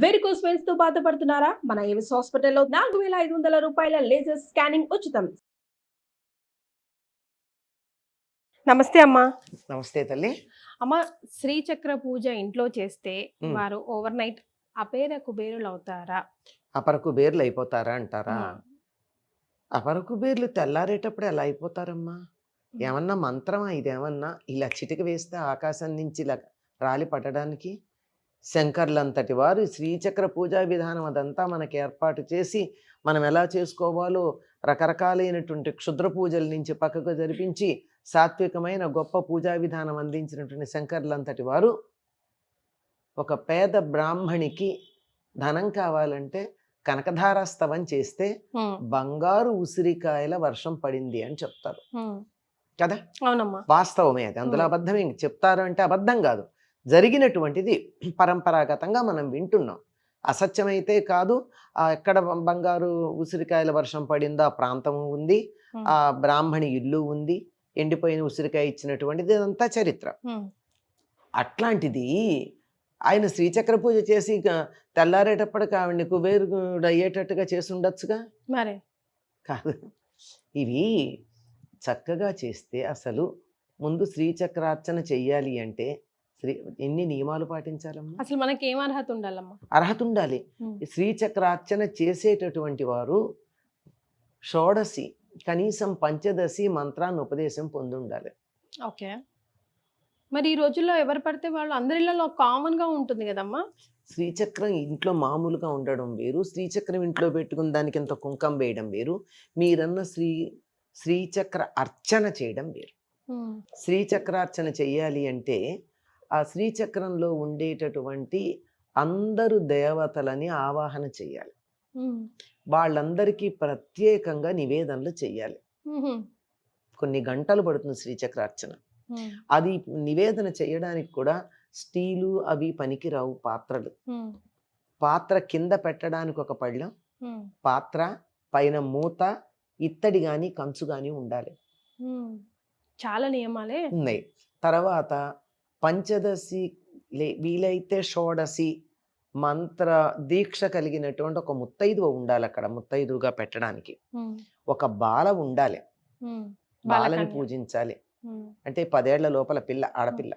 Varicose veins తో బాధపడుతున్నారా? మన ఏవిస్ హాస్పిటల్లో 4500 రూపాయల లేజర్ స్కానింగ్ ఉచితం. నమస్తే అమ్మా. నమస్తే తల్లి. అమ్మ, శ్రీచక్ర పూజ ఇంట్లో చేస్తే వారు ఓవర్ నైట్ అపేర కుబేరులు అవుతారా? అపర కుబేర్లు అయిపోతారా అంటారా? ఉమ్, అపర కుబేర్లు తెల్లారేటప్పుడు ఎలా అయిపోతారమ్మా? ఏమన్నా మంత్రమా ఇదేమన్నా? ఇలా చిటిక వేస్తే ఆకాశం నుంచి ఇలా రాలి పడడానికి? శంకర్లంతటి వారు శ్రీచక్ర పూజా విధానం అదంతా మనకి ఏర్పాటు చేసి మనం ఎలా చేసుకోవాలో రకరకాలైనటువంటి క్షుద్ర పూజల నుంచి పక్కకు జరిపించి సాత్వికమైన గొప్ప పూజా విధానం అందించినటువంటి శంకర్లంతటి వారు ఒక పేద బ్రాహ్మణికి ధనం కావాలంటే కనకధారాస్తవం చేస్తే బంగారు ఉసిరికాయల వర్షం పడింది అని చెప్తారు కదా. అవునమ్మా, వాస్తవమే అది, అందులో అబద్ధమే. చెప్తారు అంటే అబద్ధం కాదు, జరిగినటువంటిది పరంపరాగతంగా మనం వింటున్నాం. అసత్యమైతే కాదు. ఎక్కడ బంగారు ఉసిరికాయల వర్షం పడిందో ఆ ప్రాంతము ఉంది, ఆ బ్రాహ్మణి ఇల్లు ఉంది, ఎండిపోయిన ఉసిరికాయ ఇచ్చినటువంటిది, ఇదంతా చరిత్ర. అట్లాంటిది ఆయన శ్రీచక్ర పూజ చేసి తెల్లారేటప్పటికి ఆవిడ్ని కుబేరుడు అయ్యేటట్టుగా చేసి ఉండొచ్చుగా. మరి కాదు, ఇవి చక్కగా చేస్తే అసలు ముందు శ్రీచక్రార్చన చెయ్యాలి అంటే ఎన్ని నియమాలు పాటించాలమ్మా? అసలు మనకి ఏం అర్హత ఉండాలమ్మా? అర్హత ఉండాలి. శ్రీచక్రార్చన చేసేటటువంటి వారు షోడశి కనీసం పంచదశి మంత్రాన్ని ఉపదేశం పొంది ఉండాలి. ఓకే, మరి ఈ రోజుల్లో ఎవరు పడితే వాళ్ళు అందరిలో కామన్ గా ఉంటుంది కదమ్మా. శ్రీచక్రం ఇంట్లో మామూలుగా ఉండడం వేరు, శ్రీచక్రం ఇంట్లో పెట్టుకుని దానికి ఎంత కుంకం వేయడం వేరు, మీరన్న శ్రీచక్ర అర్చన చేయడం వేరు. శ్రీచక్రార్చన చెయ్యాలి అంటే ఆ శ్రీచక్రంలో ఉండేటటువంటి అందరు దేవతలని ఆవాహన చెయ్యాలి. వాళ్ళందరికీ ప్రత్యేకంగా నివేదనలు చెయ్యాలి. కొన్ని గంటలు పడుతుంది శ్రీచక్రార్చన. అది నివేదన చేయడానికి కూడా స్టీలు అవి పనికిరావు. పాత్రలు, పాత్ర కింద పెట్టడానికి ఒక పళ్ళెం, పాత్ర పైన మూత, ఇత్తడి గాని కంచు గాని ఉండాలి. చాలా నియమాలే ఉన్నాయి. తర్వాత పంచదశి వీలైతే షోడశి మంత్ర దీక్ష కలిగినటువంటి ఒక ముత్తైదువ ఉండాలి. అక్కడ ముత్తైదువుగా పెట్టడానికి ఒక బాల ఉండాలి. బాలని పూజించాలి. అంటే 10 ఏళ్ల లోపల పిల్ల, ఆడపిల్ల,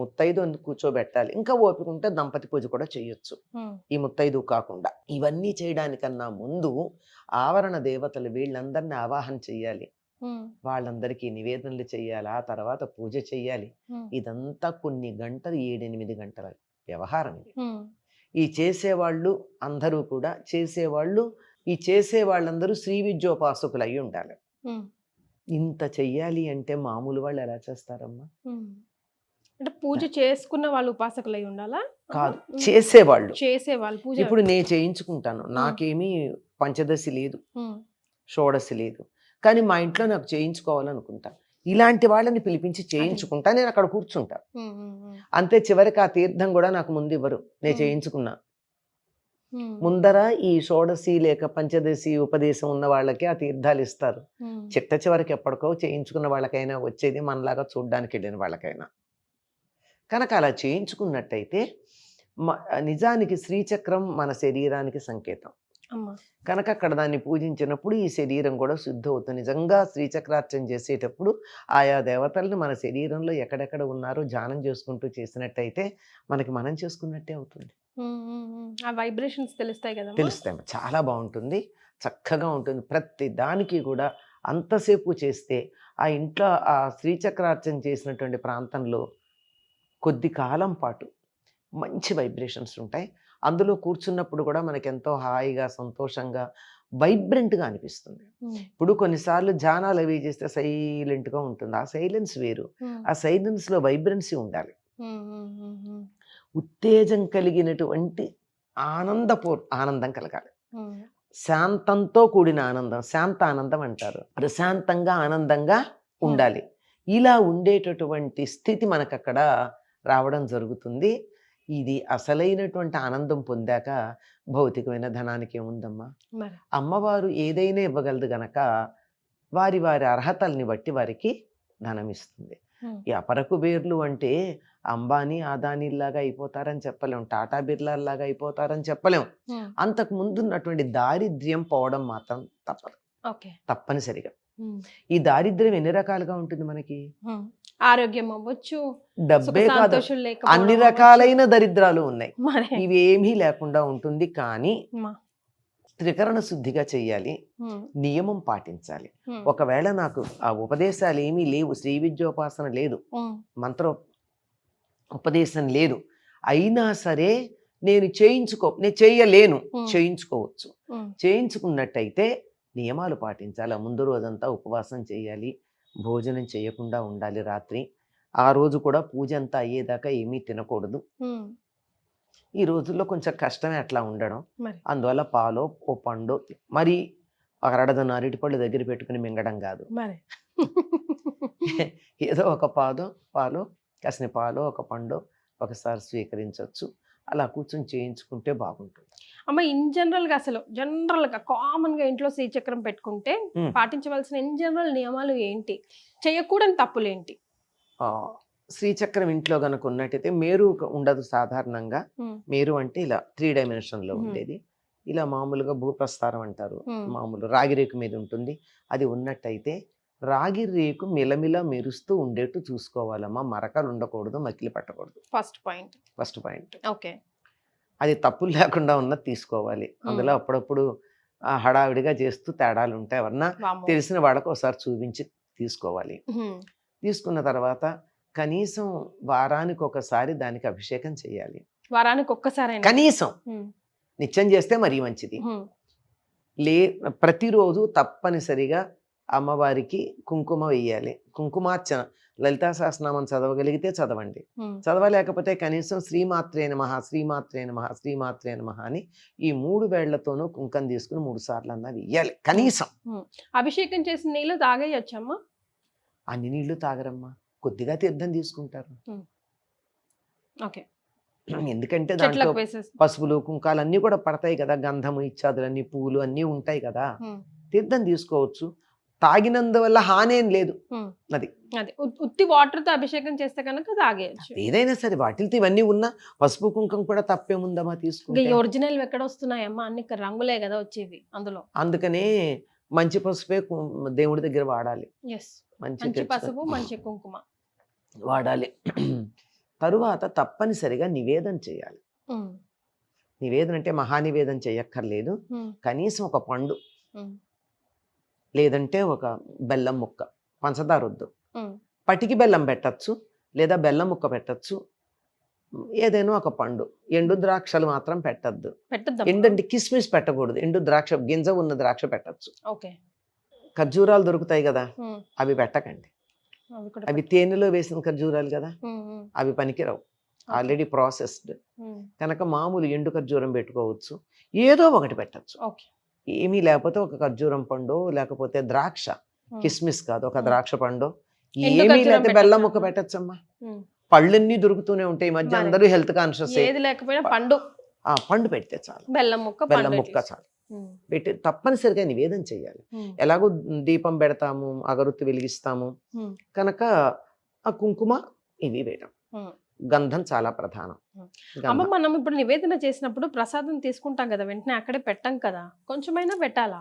ముత్తైదు కూర్చోబెట్టాలి. ఇంకా ఓపిక ఉంటే దంపతి పూజ కూడా చేయొచ్చు ఈ ముత్తైదు కాకుండా. ఇవన్నీ చేయడానికన్నా ముందు ఆవరణ దేవతలు వీళ్ళందరినీ ఆవాహన చెయ్యాలి, వాళ్ళందరికీ నివేదనలు చెయ్యాలి, ఆ తర్వాత పూజ చెయ్యాలి. ఇదంతా కొన్ని గంటలు, 7-8 గంటల వ్యవహారం ఇది. ఈ చేసేవాళ్ళు అందరూ కూడా ఈ చేసేవాళ్ళందరూ శ్రీ విద్యోపాసకులు అయి ఉండాలి. ఇంత చెయ్యాలి అంటే మామూలు వాళ్ళు ఎలా చేస్తారమ్మా? అంటే పూజ చేసుకున్న వాళ్ళు ఉపాసకులు అయి ఉండాలా? కాదు, చేసేవాళ్ళు. పూజ ఇప్పుడు నేను చేయించుకుంటాను, నాకేమీ పంచదశి లేదు, షోడశి లేదు, కానీ మా ఇంట్లో నాకు చేయించుకోవాలనుకుంటా. ఇలాంటి వాళ్ళని పిలిపించి చేయించుకుంటా, నేను అక్కడ కూర్చుంటా. అంతే, చివరికి ఆ తీర్థం కూడా నాకు ముందు ఇవ్వరు. నేను చేయించుకున్నా ముందర ఈ షోడశి లేక పంచదశి ఉపదేశం ఉన్న వాళ్ళకి ఆ తీర్థాలు ఇస్తారు. చివరికి ఎప్పటికో చేయించుకున్న వాళ్ళకైనా వచ్చేది మనలాగా చూడ్డానికి వెళ్ళిన వాళ్ళకైనా. కనుక అలా చేయించుకున్నట్టయితే నిజానికి శ్రీచక్రం మన శరీరానికి సంకేతం కనుక అక్కడ దాన్ని పూజించినప్పుడు ఈ శరీరం కూడా శుద్ధి అవుతుంది. నిజంగా శ్రీచక్రార్చన చేసేటప్పుడు ఆయా దేవతలను మన శరీరంలో ఎక్కడెక్కడ ఉన్నారో ధ్యానం చేసుకుంటూ చేసినట్టయితే మనకి మనం చేసుకున్నట్టే అవుతుంది. వైబ్రేషన్స్ తెలుస్తాయి కదా, తెలుస్తాయి. చాలా బాగుంటుంది, చక్కగా ఉంటుంది. ప్రతి దానికి కూడా అంతసేపు చేస్తే ఆ ఇంట్లో ఆ శ్రీచక్రార్చన చేసినటువంటి ప్రాంతంలో కొద్ది కాలం పాటు మంచి వైబ్రేషన్స్ ఉంటాయి. అందులో కూర్చున్నప్పుడు కూడా మనకి ఎంతో హాయిగా, సంతోషంగా, వైబ్రెంట్గా అనిపిస్తుంది. ఇప్పుడు కొన్నిసార్లు ధ్యానాలు అవి చేస్తే సైలెంట్గా ఉంటుంది. ఆ సైలెన్స్ వేరు. ఆ సైలెన్స్లో వైబ్రెన్సీ ఉండాలి. ఉత్తేజం కలిగినటువంటి ఆనందం కలగాలి. శాంతంతో కూడిన ఆనందం, శాంత ఆనందం అంటారు. ప్రశాంతంగా, ఆనందంగా ఉండాలి. ఇలా ఉండేటటువంటి స్థితి మనకు అక్కడ రావడం జరుగుతుంది. ఇది అసలైనటువంటి ఆనందం పొందాక భౌతికమైన ధనానికి ఏముందమ్మా? అమ్మవారు ఏదైనా ఇవ్వగలదు గనక వారి వారి అర్హతల్ని బట్టి వారికి ధనం ఇస్తుంది. ఈ అపరకు బేర్లు అంటే అంబానీ అదానీలాగా అయిపోతారని చెప్పలేం, టాటా బిర్లాలాగా అయిపోతారని చెప్పలేం. అంతకు ముందు ఉన్నటువంటి దారిద్ర్యం పోవడం మాత్రం తప్పదు, తప్పనిసరిగా. ఈ దారిద్ర్యం ఎన్ని రకాలుగా ఉంటుంది మనకి? ఆరోగ్యం అవ్వచ్చు, డబ్బే కాదు, అన్ని రకాలైన దరిద్రాలు ఉన్నాయి. ఇవేమీ లేకుండా ఉంటుంది. కానీ త్రికరణ శుద్ధిగా చెయ్యాలి, నియమం పాటించాలి. ఒకవేళ నాకు ఆ ఉపదేశాలు ఏమీ లేవు, శ్రీ విద్యోపాసన లేదు, మంత్ర ఉపదేశం లేదు, అయినా సరే నేను చేయలేను, చేయించుకోవచ్చు. చేయించుకున్నట్టయితే నియమాలు పాటించాలి. ముందు రోజంతా ఉపవాసం చేయాలి, భోజనం చేయకుండా ఉండాలి. రాత్రి ఆ రోజు కూడా పూజ అంతా అయ్యేదాకా ఏమీ తినకూడదు. ఈ రోజుల్లో కొంచెం కష్టమే అట్లా ఉండడం. అందువల్ల పాలో ఓ పండు, మరి అరడదన అరటిపళ్ళు దగ్గర పెట్టుకుని మింగడం కాదు. ఏదో ఒక పాలు కాసిన పాలు ఒక పండు ఒకసారి స్వీకరించవచ్చు. అలా కూర్చొని చేయించుకుంటే బాగుంటుంది. అమ్మ, ఇన్ జనరల్గా అసలు జనరల్గా కామన్గా ఇంట్లో శ్రీచక్రం పెట్టుకుంటే పాటించవలసిన ఇన్ జనరల్ నియమాలు ఏంటి, చేయకూడని తప్పులేంటి? శ్రీచక్రం ఇంట్లో గనక ఉన్నట్టయితే మేరు ఉండదు. సాధారణంగా మేరు అంటే ఇలా 3 డైమెన్షన్లో ఉండేది. ఇలా మామూలుగా భూప్రస్థారం అంటారు, మామూలు రాగి రేకు మీద ఉంటుంది. అది ఉన్నట్టయితే రాగి రేకు మిలమిల మెరుస్తూ ఉండేట్టు చూసుకోవాలమ్మా. మరకలు ఉండకూడదు, మకిలి పట్టకూడదు. First point. ఓకే, అది తప్పులు లేకుండా ఉన్నది తీసుకోవాలి. అందులో అప్పుడప్పుడు హడావిడిగా చేస్తూ తేడాలు ఉంటాయి. ఎవరన్నా తెలిసిన వాళ్ళకు ఒకసారి చూపించి తీసుకోవాలి. తీసుకున్న తర్వాత కనీసం వారానికి ఒకసారి దానికి అభిషేకం చేయాలి. వారానికి ఒక్కసారి కనీసం. నిత్యం చేస్తే మరీ మంచిది. ప్రతిరోజు తప్పనిసరిగా అమ్మవారికి కుంకుమ వేయాలి. కుంకుమార్చన, లలితా సహస్రనామం చదవగలిగితే చదవండి, చదవలేకపోతే కనీసం శ్రీమాత్రే నమః, శ్రీమాత్రే నమః, శ్రీమాత్రే నమః అని ఈ 3 వేళ్లతోనూ కుంకం తీసుకుని 3 సార్లు అన్నా వేయాలి కనీసం. అభిషేకం చేసిన నీళ్ళు తాగేయచ్చమ్మా? అన్ని నీళ్లు తాగరమ్మా, కొద్దిగా తీర్థం తీసుకుంటారు. ఎందుకంటే దాంట్లో పసుపులు కుంకాలు అన్ని కూడా పడతాయి కదా, గంధము ఇత్యాదులన్నీ, పూలు అన్నీ ఉంటాయి కదా, తీర్థం తీసుకోవచ్చు. తాగినందువల్ల హానేం లేదు. అది ఉత్తి వాటర్ తో అభిషేకం చేస్తే కనుక తాగేయచ్చు. ఏదైనా సరే వాటితో ఇవన్నీ ఉన్నా పసుపు కుంకం కూడా తప్పేముందమ్మా తీసుకుంటే. ఒరిజినల్ ఎక్కడ వస్తున్నాయమ్మా, అన్ని రంగులే కదా వచ్చేవి అందులో. అందుకనే మంచి పసుపే దేవుడి దగ్గర వాడాలి. మంచి పసుపు, మంచి కుంకుమ వాడాలి. తరువాత తప్పనిసరిగా నివేదన చేయాలి. నివేదన అంటే మహానివేదన చేయక్కర్లేదు, కనీసం ఒక పండు లేదంటే ఒక బెల్లం ముక్క, పంచదార వద్దు, పటికి బెల్లం పెట్టచ్చు లేదా బెల్లం ముక్క పెట్టచ్చు, ఏదైనా ఒక పండు. ఎండు ద్రాక్షలు మాత్రం పెట్టద్దు. ఏంటంటే కిస్మిస్ పెట్టకూడదు, ఎండు ద్రాక్ష గింజ ఉన్న ద్రాక్ష పెట్టచ్చు. ఖర్జూరాలు దొరుకుతాయి కదా, అవి పెట్టకండి. అవి తేనెలో వేసిన ఖర్జూరాలు కదా, అవి పనికిరావు, ఆల్రెడీ ప్రాసెస్డ్ కనుక మామూలు ఎండు ఖర్జూరం పెట్టుకోవచ్చు. ఏదో ఒకటి పెట్టచ్చు. ఏమీ లేకపోతే ఒక ఖర్జూరం పండు, లేకపోతే ద్రాక్ష, కిస్మిస్ కాదు, ఒక ద్రాక్ష పండు, ఏమీ లేకపోతే బెల్లం ముక్క పెట్టచ్చమ్మా. పళ్ళన్నీ దొరుకుతూనే ఉంటాయి ఈ మధ్య, అందరూ హెల్త్ కాన్షియస్. పండు పెడితే చాలు, బెల్లం ముక్క చాలు పెట్టి తప్పనిసరిగా నివేదన చేయాలి. ఎలాగో దీపం పెడతాము, అగరొత్తి వెలిగిస్తాము కనుక ఆ కుంకుమ ఇవి వేయడం, గంధం చాలా ప్రధానం. అమ్మ, మనం ఇప్పుడు నివేదన చేసినప్పుడు ప్రసాదం తీసుకుంటాం కదా, వెంటనే అక్కడే పెట్టాం కదా, కొంచెమైనా పెట్టాలా?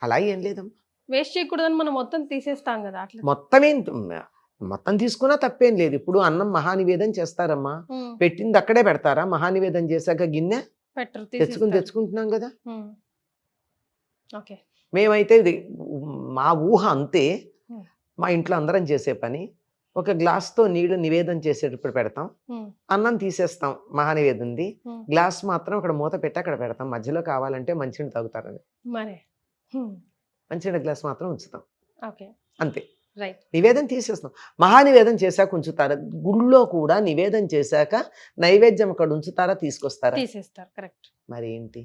అలా ఏం లేదమ్మా, వేస్ట్ చేయకూడదని మనం మొత్తం తీసేస్తాం కదా. అట్లా మొత్తం తీసుకున్నా తప్పేం లేదు. ఇప్పుడు అన్నం మహానివేదన చేస్తారమ్మా, పెట్టింది అక్కడే పెడతారా? మహానివేదన చేశాక గిన్నె తెచ్చుకుంటున్నాం కదా. మేమైతే ఇది మా ఊహ అంతే, మా ఇంట్లో అందరం చేసే పని. ఒక గ్లాస్తో నీళ్లు నివేదన చేసేటప్పుడు పెడతాం, అన్నం తీసేస్తాం మహానివేదంది, గ్లాస్ మాత్రం అక్కడ మూత పెట్టి అక్కడ పెడతాం. మధ్యలో కావాలంటే మంచినీళ్ళు తాగుతారని మంచినీళ్ళ గ్లాస్ మాత్రం ఉంచుతాం, అంతే. నివేదన తీసేస్తాం. మహానివేదన చేశాక ఉంచుతారా? గుళ్ళో కూడా నివేదన చేశాక నైవేద్యం అక్కడ ఉంచుతారా, తీసుకొస్తారా? మరి ఏంటి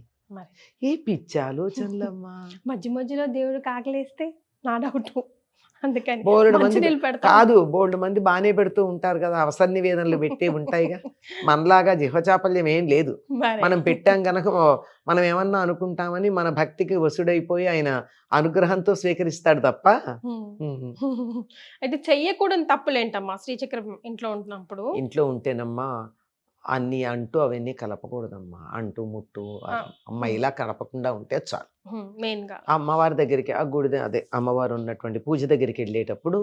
ఏ పిచ్చి ఆలోచనలమ్మా. మధ్య మధ్యలో దేవుడు కాకలేస్తే నా డౌట్, అందుకని బోలెడు మంది మంచినీళ్ళు పెడతాం. కాదు, బోల్డ్ మంది బాగానే పెడుతూ ఉంటారు కదా, అవసర నివేదనలు పెట్టే ఉంటాయిగా. మనలాగా జిహ్వచాపల్యం ఏం లేదు. మరి. మనం పెట్టాం గనక మనం ఏమన్నా అనుకుంటామని మన భక్తికి వసుడైపోయి ఆయన అనుగ్రహంతో స్వీకరిస్తాడు తప్ప. అయితే చెయ్యకూడని తప్పులేంటమ్మా శ్రీచక్రం ఇంట్లో ఉంటున్నప్పుడు? ఇంట్లో ఉంటేనమ్మా అన్ని అంటూ అవన్నీ కలపకూడదమ్మా. అంటూ ముట్టు అమ్మ ఇలా కలపకుండా ఉంటే చాలు. మెయిన్ గా ఆ అమ్మవారి దగ్గరికి, ఆ గుడి అదే అమ్మవారు ఉన్నటువంటి పూజ దగ్గరికి వెళ్ళేటప్పుడు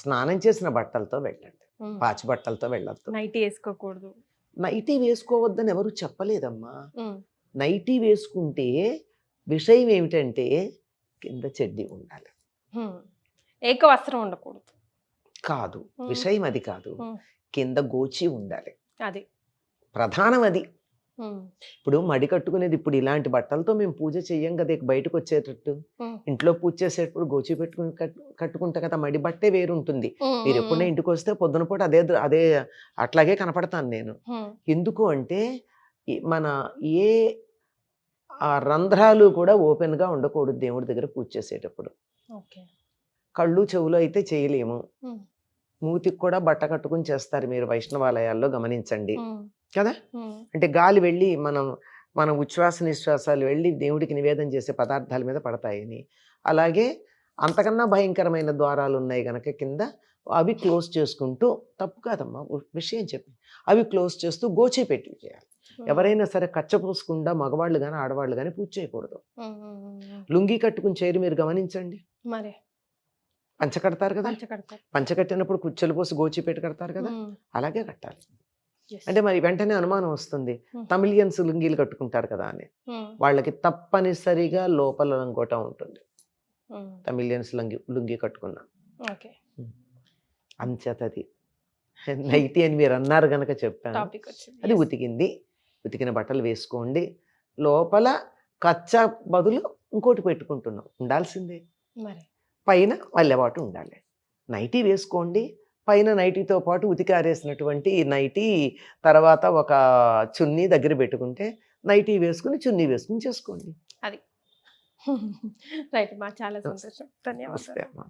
స్నానం చేసిన బట్టలతో వెళ్ళండి, పాచి బట్టలతో వెళ్ళొద్దు. నైటీ వేసుకోకూడదు. నైటీ వేసుకోవద్దని ఎవరు చెప్పలేదమ్మా. నైటీ వేసుకుంటే విషయం ఏమిటంటే కింద చెడ్డీ ఉండాలి. ఏక వస్త్రం ఉండకూడదు కాదు, విషయం అది కాదు. కింద గోచి ఉండాలి, అది ప్రధానం అది. ఇప్పుడు మడి కట్టుకునేది ఇప్పుడు ఇలాంటి బట్టలతో మేము పూజ చెయ్యం కదా, బయటకు వచ్చేటట్టు. ఇంట్లో పూజ చేసేటప్పుడు గోచి పెట్టుకుని కట్టుకుంటా కదా, మడి బట్టే వేరుంటుంది. మీరు ఎప్పుడైనా ఇంటికి వస్తే పొద్దున పూట అదే అదే అట్లాగే కనపడతాను నేను. ఎందుకు అంటే మన ఏ రంధ్రాలు కూడా ఓపెన్ గా ఉండకూడదు దేవుడి దగ్గర పూజ చేసేటప్పుడు. కళ్ళు చెవులు అయితే చేయలేము. మూతికి కూడా బట్ట కట్టుకుని చేస్తారు మీరు వైష్ణవాలయాల్లో గమనించండి కదా. అంటే గాలి వెళ్ళి మన ఉచ్ఛ్వాస నిశ్వాసాలు వెళ్ళి దేవుడికి నివేదన చేసే పదార్థాల మీద పడతాయని. అలాగే అంతకన్నా భయంకరమైన ద్వారాలు ఉన్నాయి గనక కింద అవి క్లోజ్ చేసుకుంటూ, తప్పు కాదమ్మా విషయం చెప్పి, అవి క్లోజ్ చేస్తూ గోచి పెట్టి చేయాలి. ఎవరైనా సరే కచ్చపోసుకుండా మగవాళ్ళు కానీ ఆడవాళ్ళు కానీ పూజ చేయకూడదు. లుంగి కట్టుకుని చేయరు మీరు గమనించండి. మరి పంచ కడతారు కదా, పంచ కట్టినప్పుడు కుచ్చెలు పోసి గోచిపేట కడతారు కదా, అలాగే కట్టాలి. అంటే మరి వెంటనే అనుమానం వస్తుంది, తమిళియన్స్ లుంగీలు కట్టుకుంటారు కదా అని. వాళ్ళకి తప్పనిసరిగా లోపల లంగోట ఉంటుంది, తమిళియన్స్ లుంగి కట్టుకున్నా. అంచేతది నైటీ అని మీరు అన్నారు గనక చెప్పాను. అది ఉతికింది, ఉతికిన బట్టలు వేసుకోండి. లోపల కచ్చా బదులు ఇంకోటి పెట్టుకుంటున్నాం, ఉండాల్సిందే. పైన వల్లెబాటు ఉండాలి. నైటీ వేసుకోండి, పైన నైటీతో పాటు ఉతికి ఆరేసినటువంటి నైటీ, తర్వాత ఒక చున్నీ దగ్గర పెట్టుకుంటే నైటీ వేసుకుని చున్నీ వేసుకుని చేసుకోండి. అది రైట్ మా చాలా సంతోషం. ధన్యవాదాలు.